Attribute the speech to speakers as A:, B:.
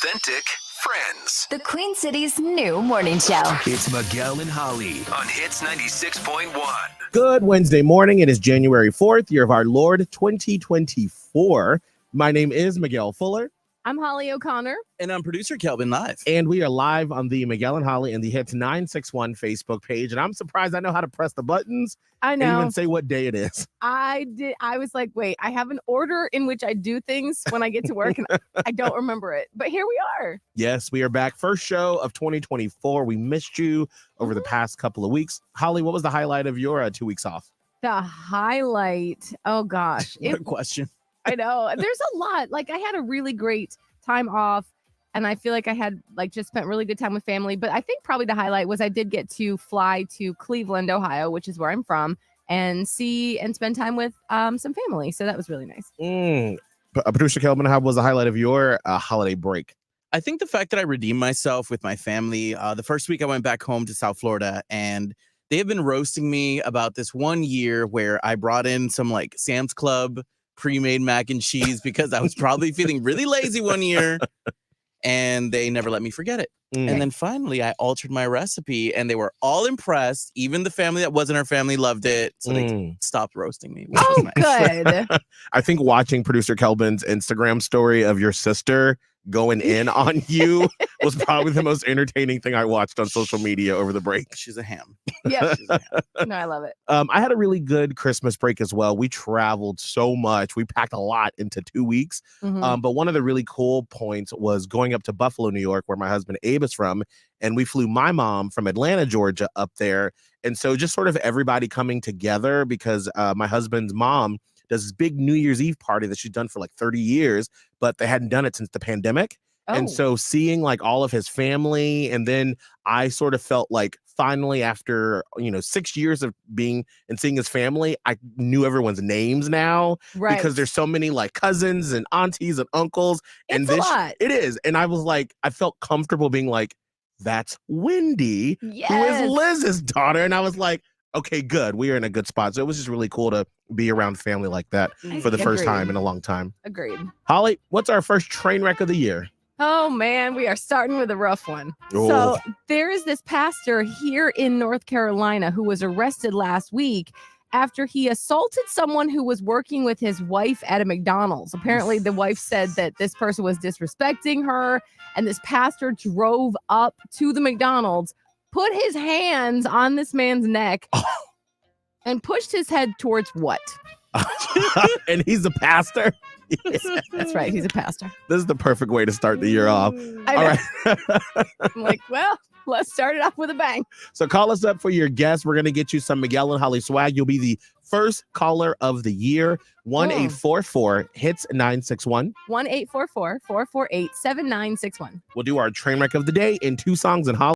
A: authentic friends.
B: The Queen City's new morning show.
A: It's Miguel and Holly on Hits 96.1.
C: Good Wednesday morning. It is January 4th, year of our Lord 2024. My name is Miguel Fuller.
D: I'm Holly O'Connor.
E: And I'm producer Kelvin Live.
C: And we are live on the Miguel and Holly and the Hits 961 Facebook page. And I'm surprised I know how to press the buttons.
D: I know.
C: And even say what day it is.
D: I was like, wait, I have an order in which I do things when I get to work and I don't remember it. But here we are.
C: Yes, we are back. First show of 2024. We missed you over the past couple of weeks. Holly, what was the highlight of your 2 weeks off?
D: The highlight. Oh, gosh.
E: What a question.
D: I know. There's a lot. Like, I had a really great time off. And I feel like I had just spent really good time with family. But I think probably the highlight was I did get to fly to Cleveland, Ohio, which is where I'm from, and see and spend time with some family. So that was really nice.
C: Producer Kelvin, how was the highlight of your holiday break?
E: I think the fact that I redeemed myself with my family. The first week I went back home to South Florida, and they have been roasting me about this 1 year where I brought in some Sam's Club pre-made mac and cheese because I was probably feeling really lazy 1 year. And they never let me forget it. And then finally, I altered my recipe, and they were all impressed. Even the family that wasn't our family loved it. So they stopped roasting me.
D: Oh, good.
C: I think watching producer Kelvin's Instagram story of your sister going in on you was probably the most entertaining thing I watched on social media over the break.
E: She's a ham.
D: Yeah. No, I love it.
C: I had a really good Christmas break as well. We traveled so much. We packed a lot into 2 weeks. But one of the really cool points was going up to Buffalo, New York, where my husband Abe is from. And we flew my mom from Atlanta, Georgia up there. And so just sort of everybody coming together because my husband's mom does this big New Year's Eve party that she's done for 30 years, but they hadn't done it since the pandemic. Oh. And so seeing all of his family, and then I sort of felt finally after 6 years of being and seeing his family, I knew everyone's names now, right? Because there's so many cousins and aunties and uncles, and
D: it's a lot.
C: It is. And I was I felt comfortable being that's Wendy,
D: yes,
C: who is Liz's daughter, and I was okay, good. We are in a good spot. So it was just really cool to be around family like that for the first time in a long time.
D: Agreed.
C: Holly, what's our first train wreck of the year?
D: Oh, man, we are starting with a rough one.
C: Oh.
D: So there is this pastor here in North Carolina who was arrested last week after he assaulted someone who was working with his wife at a McDonald's. Apparently, the wife said that this person was disrespecting her, and this pastor drove up to the McDonald's, put his hands on this man's neck, and pushed his head towards what?
C: And he's a pastor?
D: That's right. He's a pastor.
C: This is the perfect way to start the year off.
D: All right. I'm well, let's start it off with a bang.
C: So call us up for your guest. We're going to get you some Miguel and Holly swag. You'll be the first caller of the year. 1-844-HITS-961.
D: 1-844-448-7961.
C: We'll do our train wreck of the day in 2 songs, and Holly